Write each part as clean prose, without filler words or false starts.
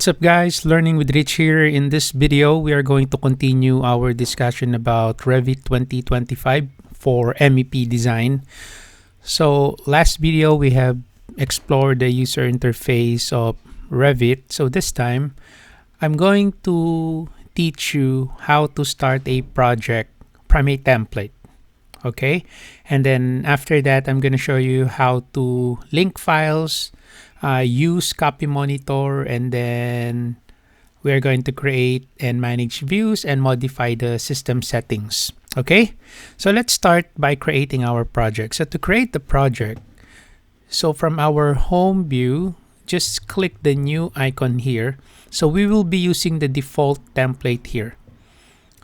What's up guys, Learning with Rich here. In this video, we are going to continue our discussion about Revit 2025 for MEP design. So last video, we have explored the user interface of Revit. So this time, I'm going to teach you how to start a project from a template. Okay, and then after that, I'm going to show you how to link files, use copy monitor, and then we're going to create and manage views and modify the system settings. Okay, so let's start by creating our project. So to create the project, so from our home view, just click the new icon here. So we will be using the default template here.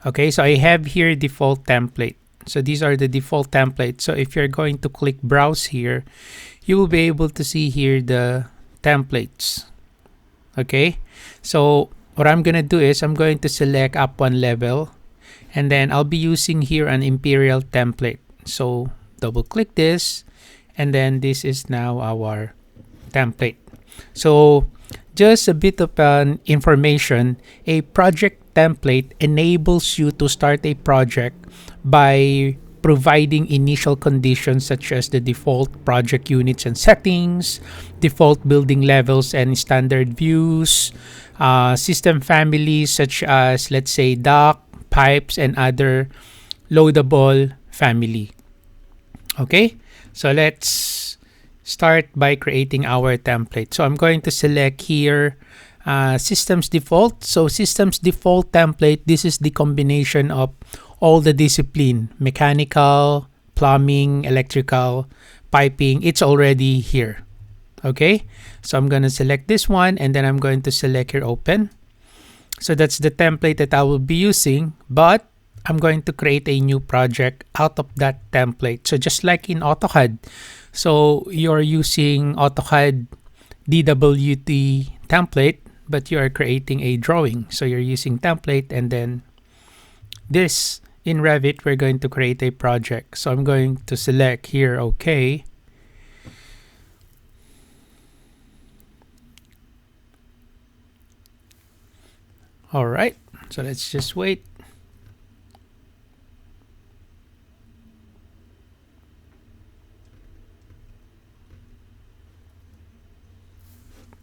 Okay, so I have here default template. So these are the default templates. So if you're going to click browse here, you will be able to see here the templates. Okay, so what I'm gonna do is I'm going to select up one level, and then I'll be using here an imperial template. So double click this, and then this is now our template. So just a bit of information, a project template enables you to start a project by providing initial conditions such as the default project units and settings, default building levels and standard views, system families such as, let's say, dock, pipes, and other loadable family. Okay, so let's start by creating our template. So I'm going to select here systems default. So systems default template, this is the combination of all the discipline, mechanical, plumbing, electrical, piping. It's already here. Okay, so I'm going to select this one, and then I'm going to select here open. So that's the template that I will be using, but I'm going to create a new project out of that template. So just like in AutoCAD, so you're using AutoCAD DWT template, but you are creating a drawing. So you're using template, and then this in Revit, we're going to create a project. So I'm going to select here, okay. All right, so let's just wait.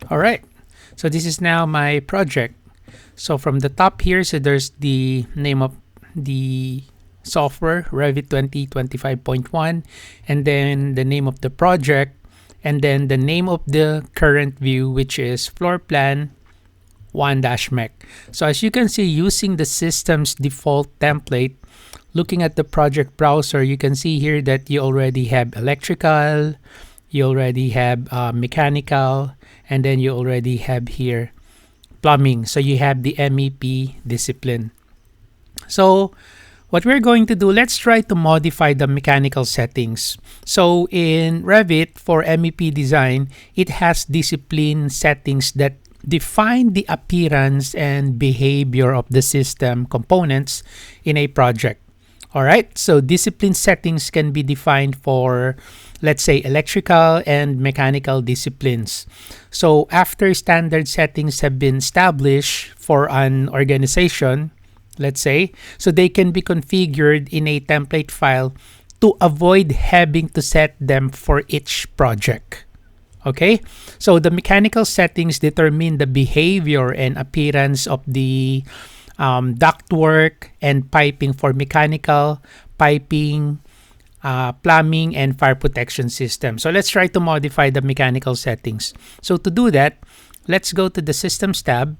All right, so this is now my project. So from the top here, so there's the name of the software, Revit 2025.1, and then the name of the project, and then the name of the current view, which is floor plan 1-mech. So as you can see, using the system's default template, looking at the project browser, you can see here that you already have electrical, you already have mechanical, and then you already have here plumbing. So you have the MEP discipline. So what we're going to do, let's try to modify the mechanical settings. So in Revit for MEP design, it has discipline settings that define the appearance and behavior of the system components in a project. All right, so discipline settings can be defined for, let's say, electrical and mechanical disciplines. So after standard settings have been established for an organization, let's say, so they can be configured in a template file to avoid having to set them for each project. Okay, so the mechanical settings determine the behavior and appearance of the ductwork and piping for mechanical, piping, plumbing, and fire protection system. So let's try to modify the mechanical settings. So to do that, let's go to the Systems tab.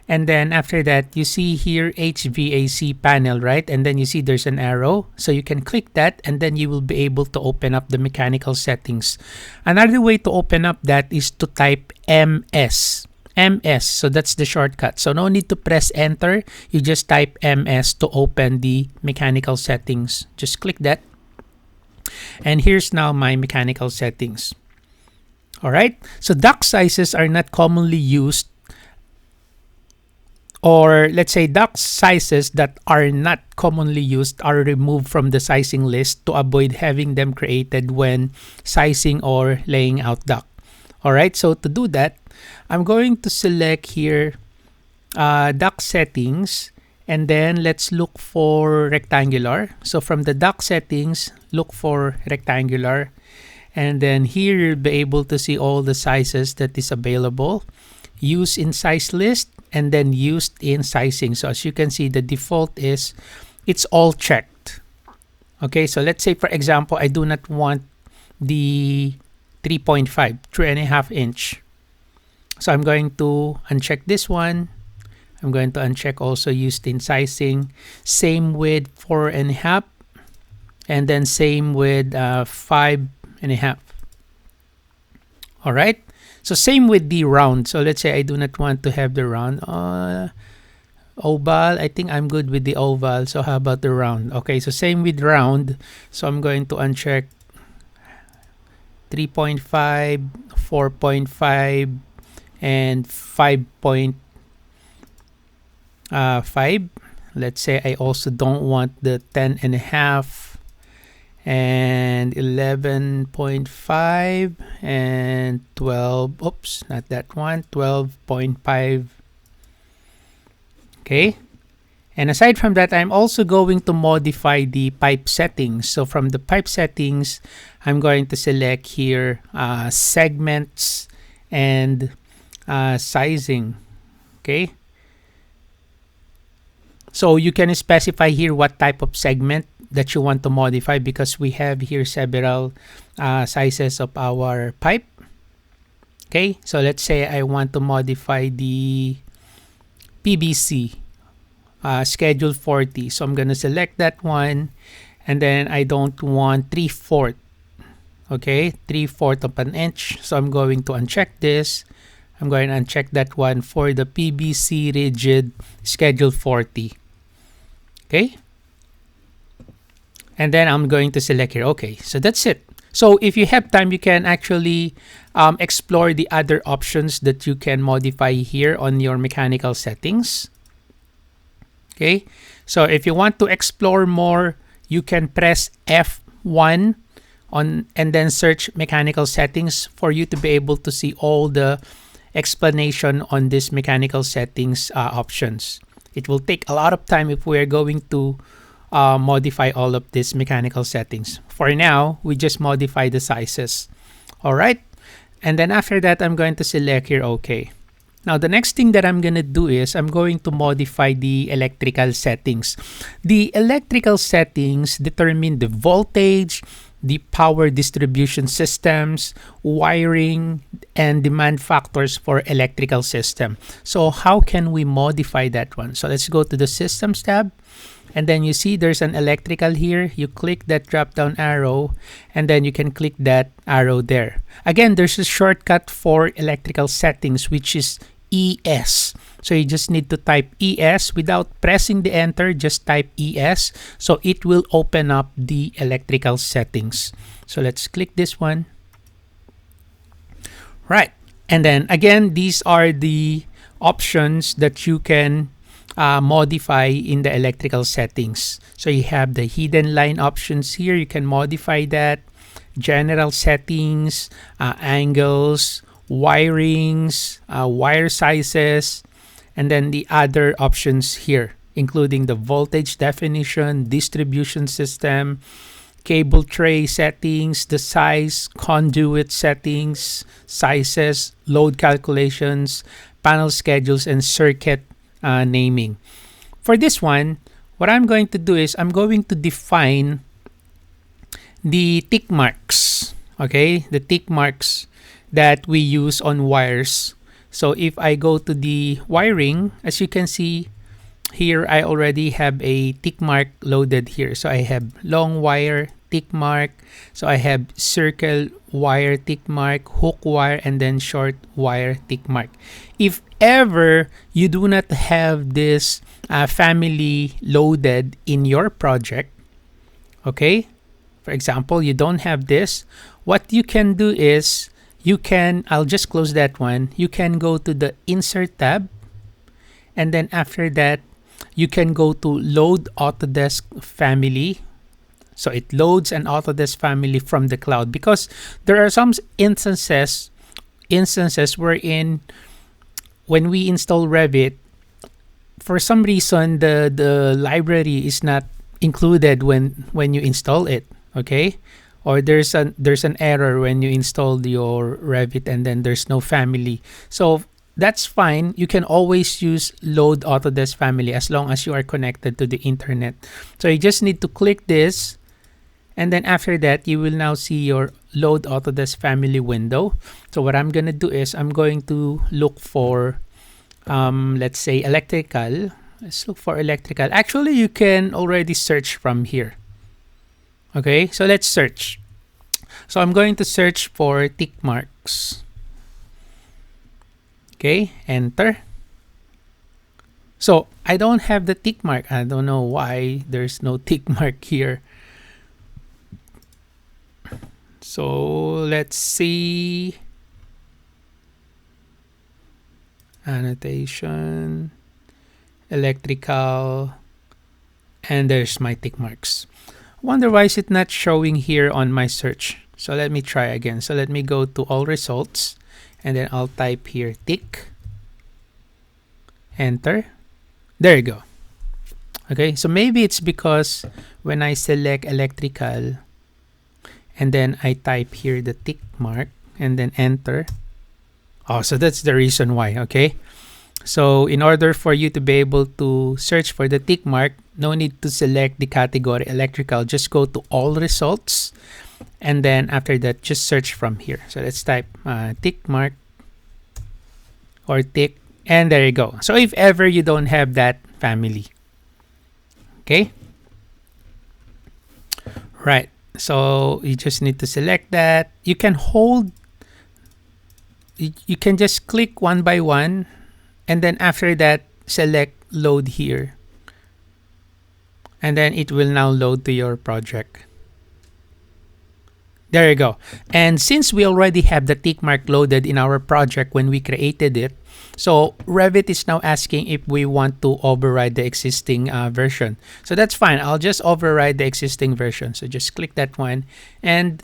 And then after that, you see here HVAC panel, right? And then you see there's an arrow. So you can click that, and then you will be able to open up the mechanical settings. Another way to open up that is to type MS. MS, so that's the shortcut. So no need to press enter. You just type MS to open the mechanical settings. Just click that. And here's now my mechanical settings. All right. So duct sizes are not commonly used, or let's say duct sizes that are not commonly used are removed from the sizing list to avoid having them created when sizing or laying out duct. All right, so to do that, I'm going to select here dock settings, and then let's look for rectangular. So from the dock settings, look for rectangular, and then here you'll be able to see all the sizes that is available. Use in size list, and then used in sizing. So as you can see, the default is it's all checked. Okay, so let's say for example, I do not want the 3.5, 3.5 inch. So I'm going to uncheck this one. I'm going to uncheck also used in sizing. Same with 4.5, and then same with 5.5. All right. So same with the round. So let's say I do not want to have the round. Oval, I think I'm good with the oval. So how about the round? Okay, so same with round. So I'm going to uncheck 3.5, 4.5, and 5.5. Let's say I also don't want the 10.5 and 11.5 and 12. Oops, not that one. 12.5. Okay. And aside from that, I'm also going to modify the pipe settings. So from the pipe settings, I'm going to select here segments and sizing. Okay. So you can specify here what type of segment that you want to modify, because we have here several sizes of our pipe. Okay. So let's say I want to modify the PVC. Schedule 40. So I'm going to select that one, and then I don't want 3/4. Okay, 3/4 of an inch. So I'm going to uncheck this. I'm going to uncheck that one for the PVC rigid schedule 40. Okay. And then I'm going to select here. Okay, so that's it. So if you have time, you can actually explore the other options that you can modify here on your mechanical settings. Okay, so if you want to explore more, you can press F1 on and then search mechanical settings for you to be able to see all the explanation on this mechanical settings options. It will take a lot of time if we are going to modify all of these mechanical settings. For now, we just modify the sizes. All right, and then after that, I'm going to select here OK. Now, the next thing that I'm going to do is I'm going to modify the electrical settings. The electrical settings determine the voltage, the power distribution systems, wiring, and demand factors for electrical system. So how can we modify that one? So let's go to the Systems tab. And then you see there's an electrical here. You click that drop down arrow, and then you can click that arrow there. Again, there's a shortcut for electrical settings, which is ES. So you just need to type ES without pressing the enter, just type ES. So it will open up the electrical settings. So let's click this one. Right. And then again, these are the options that you can modify in the electrical settings. So you have the hidden line options here. You can modify that. General settings, angles, wirings, wire sizes, and then the other options here, including the voltage definition, distribution system, cable tray settings, the size, conduit settings, sizes, load calculations, panel schedules, and circuit naming. For this one, what I'm going to do is I'm going to define the tick marks, okay? The tick marks that we use on wires. So if I go to the wiring, as you can see here, I already have a tick mark loaded here. So I have long wire tick mark. So I have circle wire tick mark, hook wire, and then short wire tick mark. If ever you do not have this family loaded in your project, okay? For example, you don't have this. What you can do is I'll just close that one. You can go to the Insert tab. And then after that, you can go to Load Autodesk Family. So it loads an Autodesk family from the cloud, because there are some instances instances wherein when we install Revit, for some reason the library is not included when you install it, okay? Or there's an error when you install your Revit and then there's no family. So that's fine. You can always use load Autodesk family as long as you are connected to the internet. So you just need to click this, and then after that you will now see your load Autodesk family window. So what I'm gonna do is I'm going to look for let's say electrical. Let's look for electrical. Actually, you can already search from here. Okay, so let's search. So I'm going to search for tick marks. Okay, enter. So I don't have the tick mark. I don't know why there's no tick mark here. So let's see. Annotation, electrical, and there's my tick marks. Wonder why is it not showing here on my search. So let me try again. So let me go to all results, and then I'll type here tick, enter. There you go. Okay, so maybe it's because when I select electrical and then I type here the tick mark and then enter. Oh, so that's the reason why, okay? So in order for you to be able to search for the tick mark, no need to select the category electrical. Just go to all results, and then after that, just search from here. So let's type tick mark or tick, and there you go. So if ever you don't have that family, okay? Right, so you just need to select that. You can hold, you can just click one by one, and then after that select load here, and then it will now load to your project. There you go. And since we already have the tick mark loaded in our project when we created it, so Revit is now asking if we want to override the existing version. So that's fine. I'll just override the existing version. So just click that one, and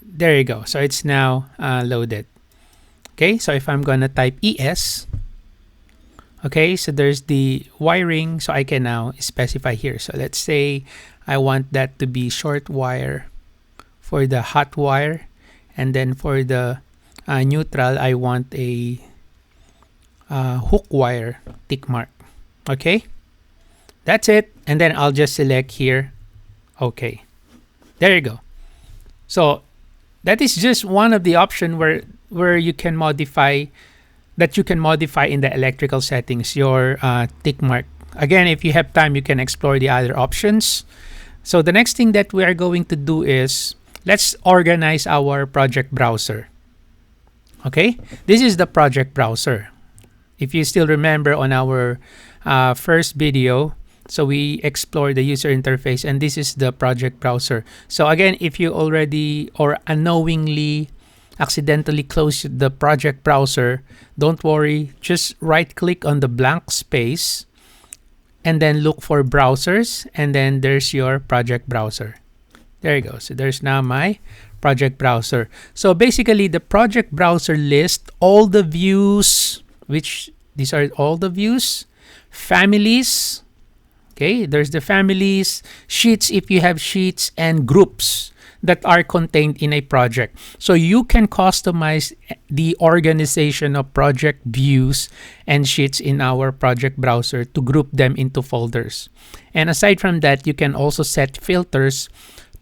there you go. So it's now loaded. Okay, so if I'm gonna type ES, okay, so there's the wiring, so I can now specify here. So let's say I want that to be short wire for the hot wire, and then for the neutral, I want a hook wire tick mark. Okay, that's it. And then I'll just select here, okay. There you go. So that is just one of the options where you can modify, that you can modify in the electrical settings, your tick mark. Again, if you have time, you can explore the other options. So the next thing that we are going to do is, let's organize our project browser. Okay, this is the project browser. If you still remember on our first video, so we explored the user interface, and this is the project browser. So again, if you already or unknowingly accidentally close the project browser, don't worry, just right click on the blank space and then look for browsers, and then there's your project browser. There you go. So there's now my project browser. So basically the project browser lists all the views, which these are all the views, families. Okay, there's the families, sheets if you have sheets, and groups that are contained in a project. So you can customize the organization of project views and sheets in our project browser to group them into folders. And aside from that, you can also set filters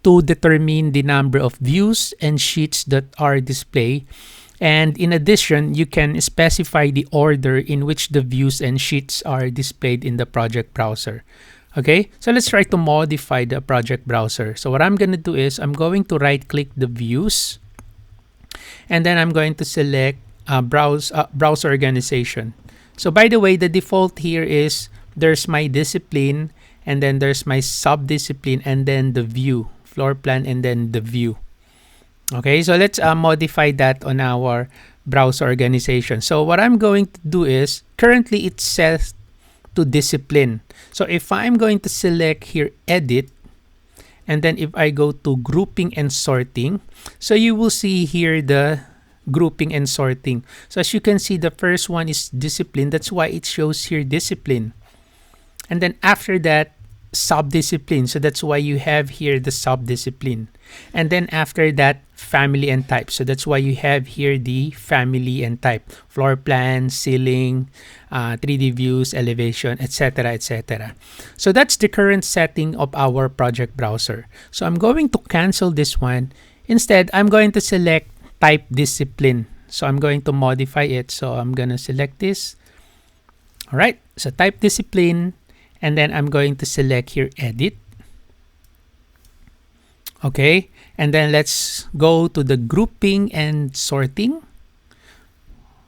to determine the number of views and sheets that are displayed. And in addition, you can specify the order in which the views and sheets are displayed in the project browser. Okay, so let's try to modify the project browser. So what I'm going to do is I'm going to right click the views, and then I'm going to select browse organization. So by the way, the default here is there's my discipline, and then there's my sub-discipline, and then the view, floor plan, and then the view. Okay, so let's modify that on our browse organization. So what I'm going to do is, currently it says to discipline. So if I'm going to select here edit, And then if I go to grouping and sorting, so you will see here the grouping and sorting. So as you can see, the first one is discipline. That's why it shows here discipline. And then after that, sub-discipline. So that's why you have here the sub-discipline. And then after that, family and type. So that's why you have here the family and type. Floor plan, ceiling, 3D views, elevation, etc., etc. So that's the current setting of our project browser. So I'm going to cancel this one. Instead, I'm going to select type discipline. So I'm going to modify it. So I'm going to select this. All right. So type discipline. And then I'm going to select here edit. Okay. And then let's go to the grouping and sorting.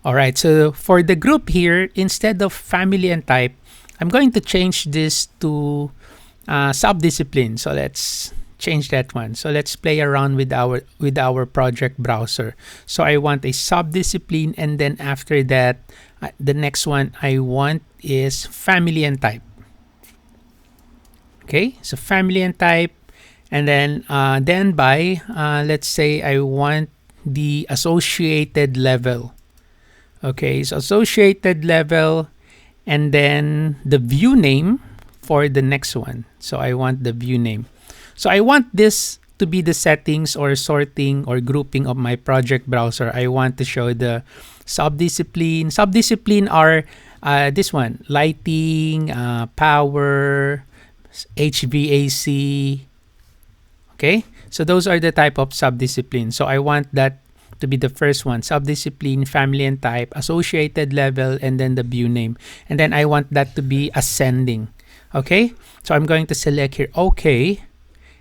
All right. So for the group here, instead of family and type, I'm going to change this to sub-discipline. So let's change that one. So let's play around with our project browser. So I want a sub-discipline, and then after that, the next one I want is family and type. Okay, so family and type, and then by let's say I want the associated level. Okay, so associated level, and then the view name for the next one. So I want the view name. So I want this to be the settings or sorting or grouping of my project browser. I want to show the sub-discipline. Sub-discipline are this one, lighting, power, HVAC. Okay, so those are the type of sub-discipline. So I want that to be the first one, sub-discipline, family and type, associated level, and then the view name. And then I want that to be ascending. Okay, so I'm going to select here OK,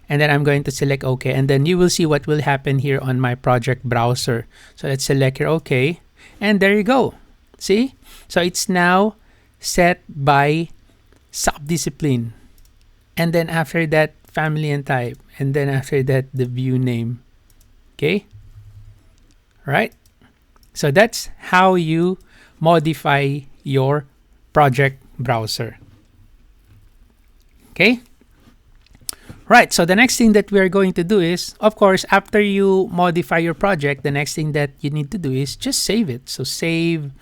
and then I'm going to select OK, and then you will see what will happen here on my project browser. So let's select here OK, and there you go. See, so it's now set by sub-discipline. And then after that, family and type. And then after that, the view name. Okay? Right? So that's how you modify your project browser. Okay? Right. So the next thing that we are going to do is, of course, after you modify your project, the next thing that you need to do is just save it. So save,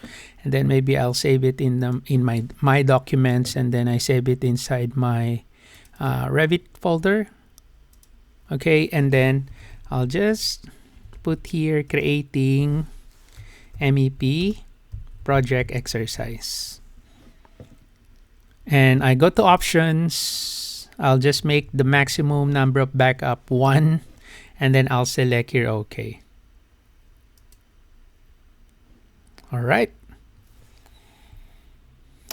and then maybe I'll save it in my documents, and then I save it inside my Revit folder. Okay, and then I'll just put here creating MEP project exercise. And I go to options. I'll just make the maximum number of backup 1, and then I'll select here OK. All right.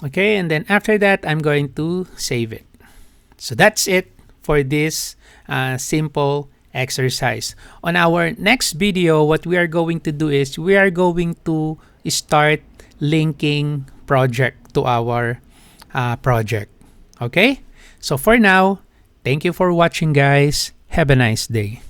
Okay, and then after that, I'm going to save it. So that's it for this simple exercise. On our next video, what we are going to do is we are going to start linking project to our project. Okay? So for now, thank you for watching, guys. Have a nice day.